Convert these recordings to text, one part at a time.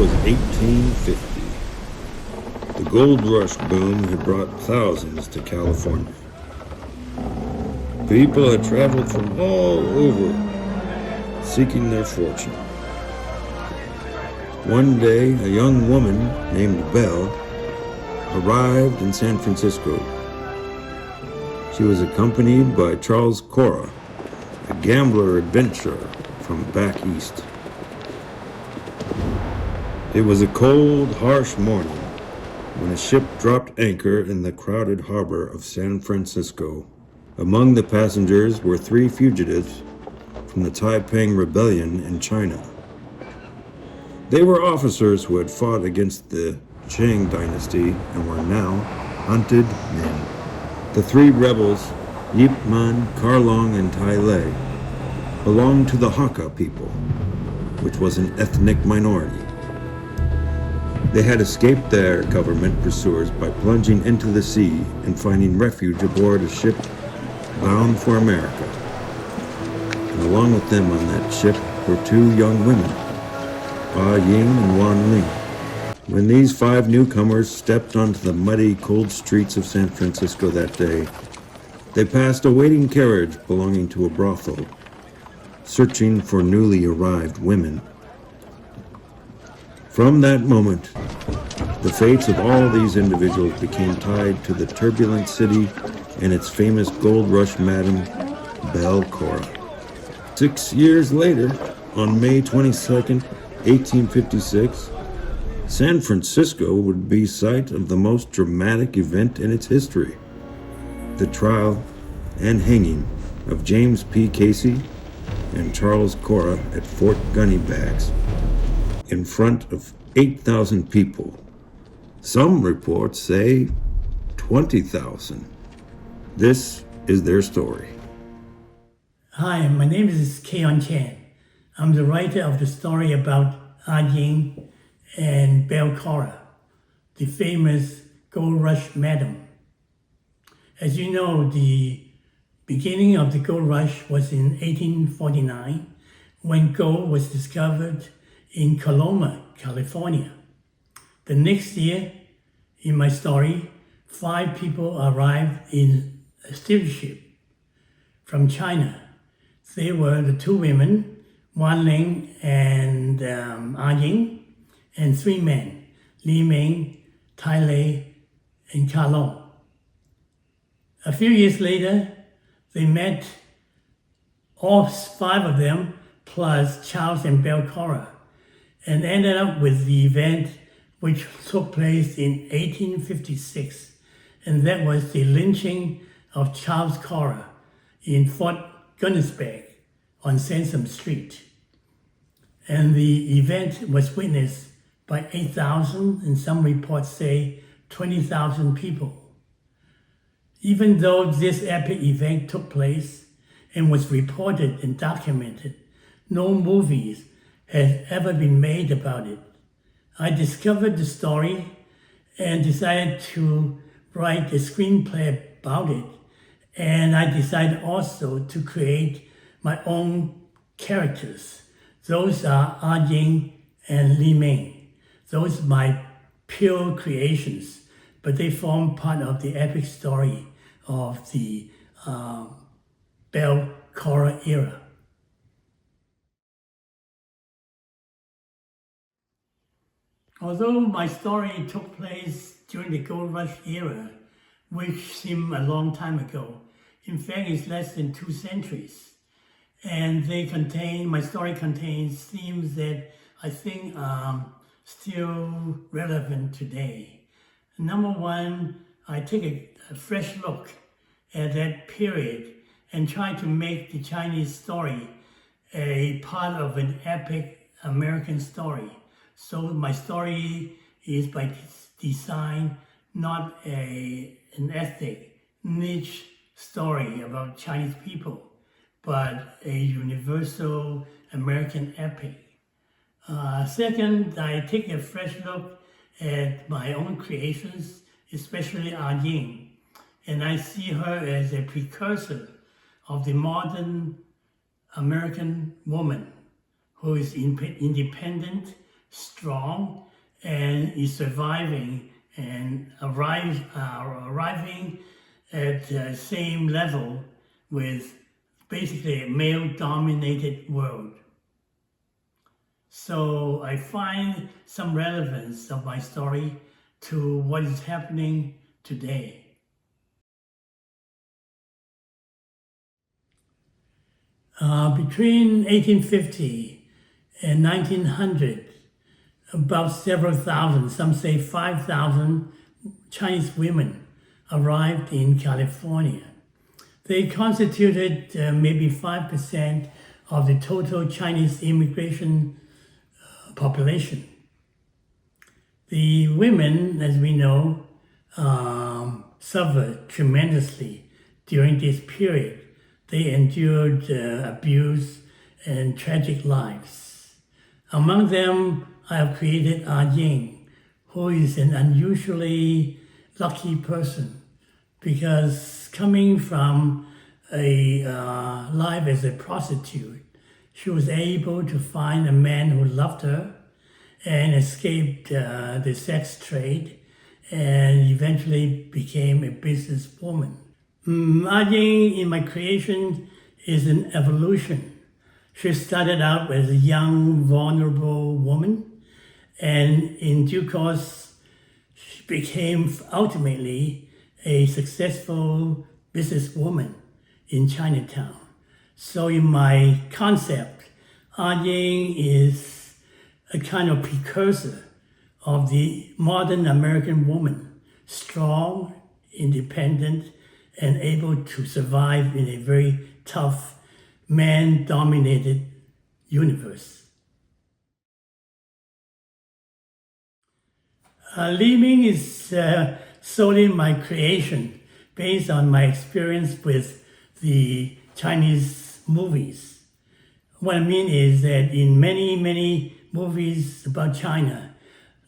was 1850. The gold rush boom had brought thousands to California. People had traveled from all over, seeking their fortune. One day, a young woman named Belle arrived in San Francisco. She was accompanied by Charles Cora, a gambler adventurer from back east. It was a cold, harsh morning when a ship dropped anchor in the crowded harbor of San Francisco. Among the passengers were 3 fugitives from the Taiping Rebellion in China. They were officers who had fought against the Qing dynasty and were now hunted men. The 3 rebels, Lee Ming, Karlong, and Tai Lei, belonged to the Hakka people, which was an ethnic minority. They had escaped their government pursuers by plunging into the sea and finding refuge aboard a ship bound for America. And along with them on that ship were 2 young women, Ah Ying and Lee Ming. When these 5 newcomers stepped onto the muddy, cold streets of San Francisco that day, they passed a waiting carriage belonging to a brothel, searching for newly arrived women. From that moment, the fates of all these individuals became tied to the turbulent city and its famous Gold-Rush Madam Belle Cora. 6 years later, on May 22nd, 1856, San Francisco would be site of the most dramatic event in its history, the trial and hanging of James P. Casey and Charles Cora at Fort Gunnybags in front of 8,000 people. Some reports say 20,000. This is their story. Hi, my name is Keion Chan. I'm the writer of the story about Ah Ying and Belle Cora, the famous Gold Rush Madam. As you know, the beginning of the Gold Rush was in 1849 when gold was discovered in Coloma, California. The next year, in my story, 5 people arrived in a steamship from China. They were the 2 women, Ling and Ah Ying, and 3 men, Lee Ming, Tai Lei, and Karlong. A few years later, they met all 5 of them plus Charles and Belle Cora, and ended up with the event which took place in 1856, and that was the lynching of Charles Cora in Fort Gunnisberg on Sesame Street. And the event was witnessed by 8,000, and some reports say 20,000 people. Even though this epic event took place and was reported and documented, no movies had ever been made about it. I discovered the story and decided to write a screenplay about it, and I decided also to create my own characters. Those are Ah Ying and Lee Ming. Those are my pure creations, but they form part of the epic story of the Belle Cora era. Although my story took place during the Gold Rush era, which seemed a long time ago, in fact it's less than 2 centuries. And my story contains themes that I think are still relevant today. Number 1, I take a fresh look at that period and try to make the Chinese story a part of an epic American story. So my story is by design not an ethnic niche story about Chinese people, but a universal American epic. Second, I take a fresh look at my own creations, especially Ah Ying, and I see her as a precursor of the modern American woman who is independent, strong, and is surviving and arriving at the same level with basically a male-dominated world. So I find some relevance of my story to what is happening today. Between 1850 and 1900, about several thousand, some say 5,000 Chinese women arrived in California. They constituted maybe 5% of the total Chinese immigration population. The women, as we know, suffered tremendously during this period. They endured abuse and tragic lives. Among them, I have created Ah Ying, who is an unusually lucky person because coming from a life as a prostitute, she was able to find a man who loved her and escaped the sex trade and eventually became a businesswoman. Ah Ying in my creation is an evolution. She started out as a young, vulnerable woman, and in due course, she became ultimately a successful businesswoman in Chinatown. So in my concept, Ah Ying is a kind of precursor of the modern American woman, strong, independent, and able to survive in a very tough, man-dominated universe. Lee Ming is solely my creation based on my experience with the Chinese movies. What I mean is that in many, many movies about China,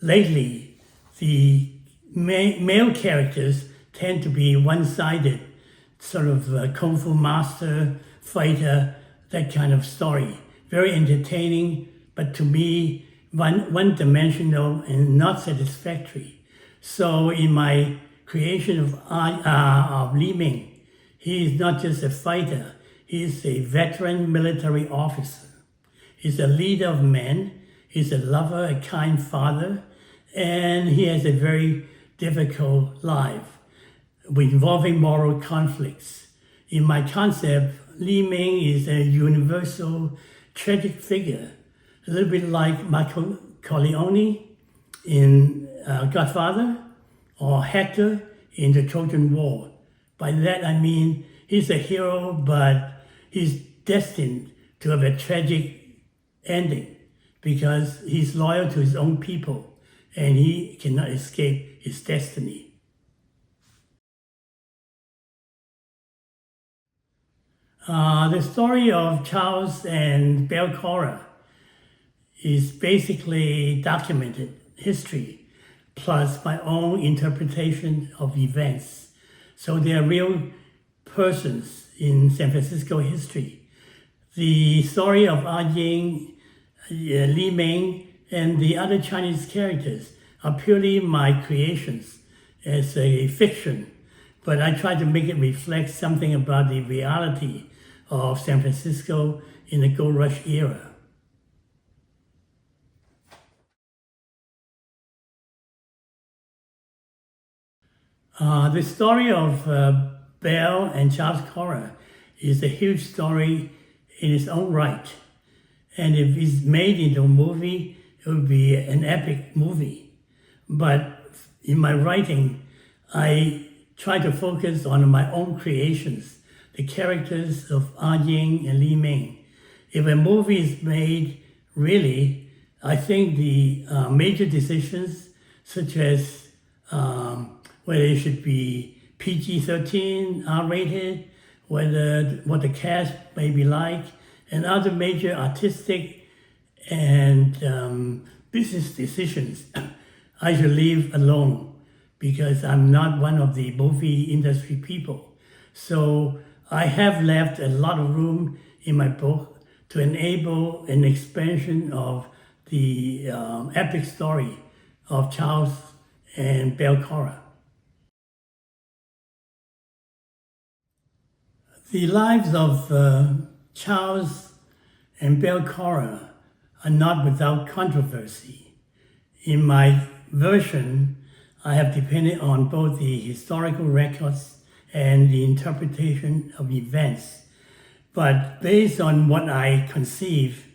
lately, the male characters tend to be one-sided, sort of kung fu master, fighter, that kind of story. Very entertaining, but to me, one-dimensional and not satisfactory. So in my creation of Lee Ming, he is not just a fighter, he is a veteran military officer. He's a leader of men, he's a lover, a kind father, and he has a very difficult life involving moral conflicts. In my concept, Lee Ming is a universal tragic figure, a little bit like Michael Corleone in Godfather or Hector in the Trojan War. By that I mean he's a hero, but he's destined to have a tragic ending because he's loyal to his own people and he cannot escape his destiny. The story of Charles and Belle Cora is basically documented history plus my own interpretation of events. So they are real persons in San Francisco history. The story of Ah Ying, Lee Ming, and the other Chinese characters are purely my creations as a fiction, but I try to make it reflect something about the reality of San Francisco in the Gold Rush era. The story of Belle and Charles Cora is a huge story in its own right. And if it's made into a movie, it would be an epic movie. But in my writing, I try to focus on my own creations, the characters of Ah Ying and Lee Ming. If a movie is made, really, I think the major decisions, such as whether it should be PG-13, R-rated, whether what the cast may be like, and other major artistic and business decisions, I should leave alone because I'm not one of the movie industry people. So I have left a lot of room in my book to enable an expansion of the epic story of Charles and Belle Cora. The lives of Charles and Belle Cora are not without controversy. In my version, I have depended on both the historical records and the interpretation of events. But based on what I conceive,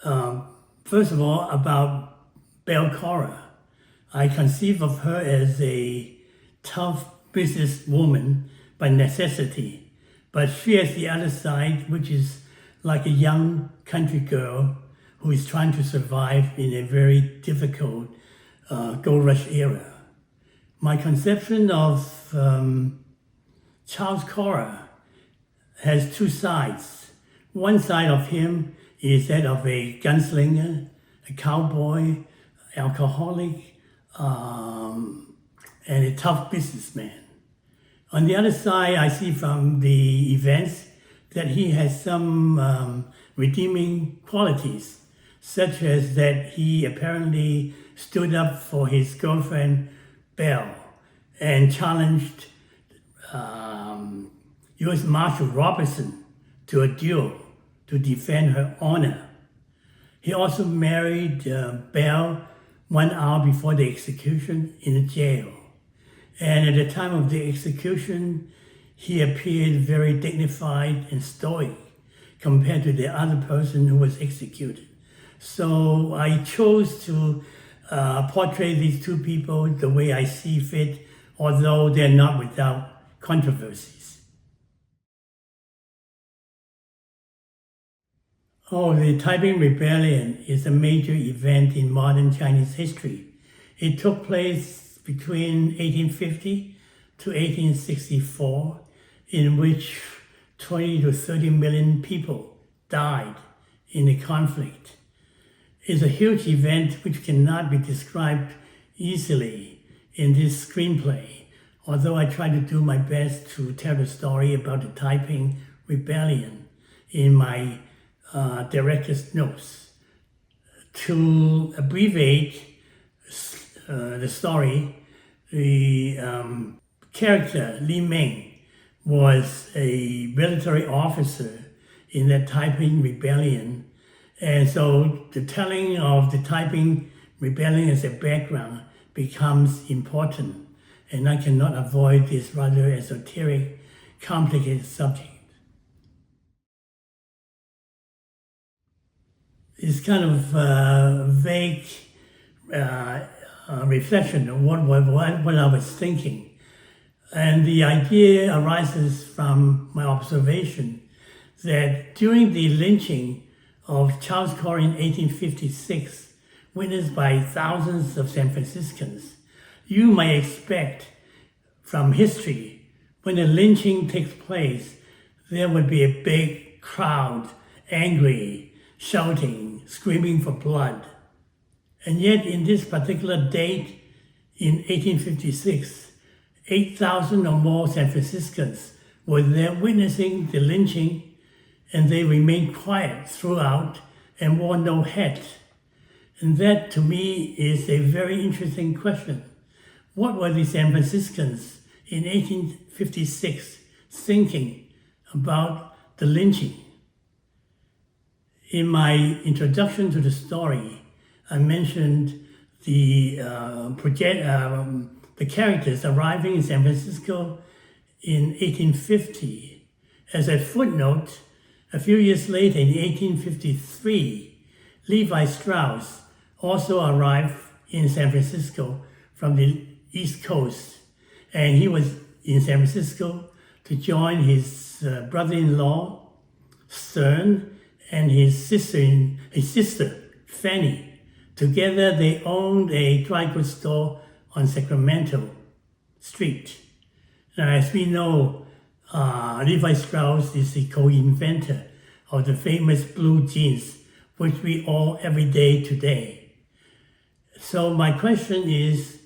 first of all, about Belle Cora, I conceive of her as a tough businesswoman by necessity. But she has the other side, which is like a young country girl who is trying to survive in a very difficult gold rush era. My conception of Charles Cora has two sides. One side of him is that of a gunslinger, a cowboy, alcoholic, and a tough businessman. On the other side, I see from the events that he has some redeeming qualities, such as that he apparently stood up for his girlfriend, Belle, and challenged U.S. Marshal Robertson to a duel to defend her honor. He also married Belle 1 hour before the execution in a jail. And at the time of the execution, he appeared very dignified and stoic compared to the other person who was executed. So I chose to portray these two people the way I see fit, although they're not without controversies. Oh, the Taiping Rebellion is a major event in modern Chinese history. It took place between 1850 to 1864, in which 20 to 30 million people died in the conflict. It's a huge event which cannot be described easily in this screenplay, although I try to do my best to tell the story about the Taiping Rebellion in my director's notes. To abbreviate the story, the character Lee Ming was a military officer in the Taiping Rebellion, and so the telling of the Taiping Rebellion as a background becomes important, and I cannot avoid this rather esoteric, complicated subject. It's kind of vague reflection of what I was thinking. And the idea arises from my observation that during the lynching of Charles Cora in 1856, witnessed by thousands of San Franciscans, you might expect from history, when the lynching takes place, there would be a big crowd, angry, shouting, screaming for blood. And yet in this particular date, in 1856, 8,000 or more San Franciscans were there witnessing the lynching, and they remained quiet throughout and wore no hat. And that to me is a very interesting question. What were the San Franciscans in 1856 thinking about the lynching? In my introduction to the story, I mentioned the characters arriving in San Francisco in 1850. As a footnote, a few years later in 1853, Levi Strauss also arrived in San Francisco from the East Coast, and he was in San Francisco to join his brother-in-law, Stern, and his sister, Fanny. Together they owned a dry goods store on Sacramento Street. Now, as we know, Levi Strauss is the co-inventor of the famous blue jeans, which we all every day today. So my question is,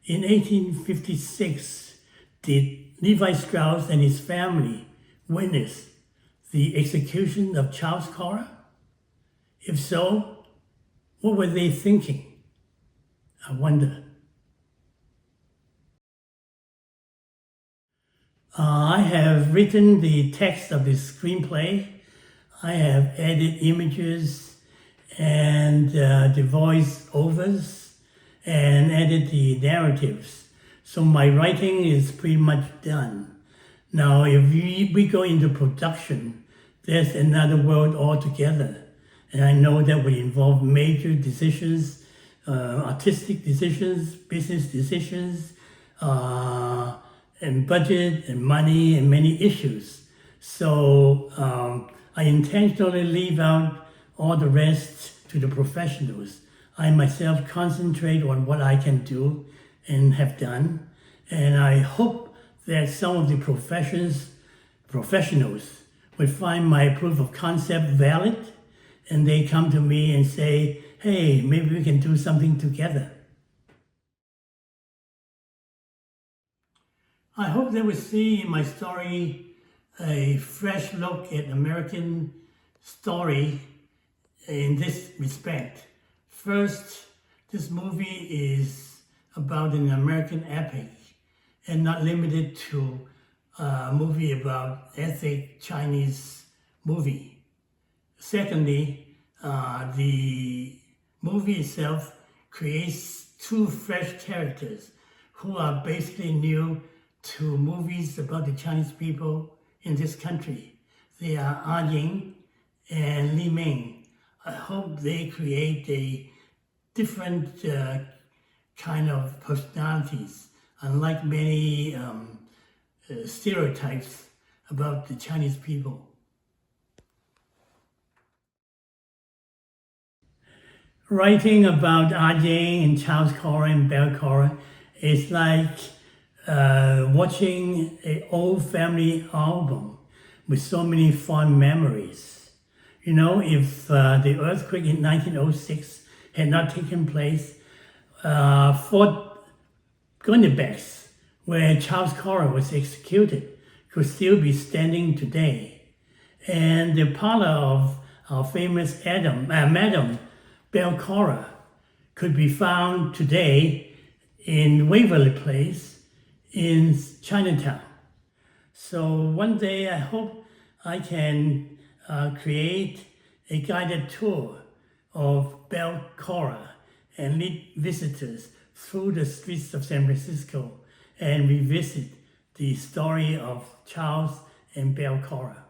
in 1856, did Levi Strauss and his family witness the execution of Charles Cora? If so, What were they thinking? I wonder. I have written the text of the screenplay. I have added images and the voice-overs and added the narratives. So my writing is pretty much done. Now, if we go into production, there's another world altogether. And I know that would involve major decisions, artistic decisions, business decisions, and budget and money and many issues. So I intentionally leave out all the rest to the professionals. I myself concentrate on what I can do and have done. And I hope that some of the professionals will find my proof of concept valid, and they come to me and say, hey, maybe we can do something together. I hope they will see in my story a fresh look at American story in this respect. First, this movie is about an American epic and not limited to a movie about ethnic Chinese movie. Secondly, the movie itself creates two fresh characters who are basically new to movies about the Chinese people in this country. They are Ah Ying and Lee Ming. I hope they create a different kind of personalities, unlike many stereotypes about the Chinese people. Writing about Ah Ying and Charles Cora and Belle Cora is like watching an old family album with so many fond memories. You know, if the earthquake in 1906 had not taken place, Fort Gunnebex, where Charles Cora was executed, could still be standing today. And the parlor of our famous Madam Belle Cora could be found today in Waverly Place in Chinatown. So one day I hope I can create a guided tour of Belle Cora and lead visitors through the streets of San Francisco and revisit the story of Charles and Belle Cora.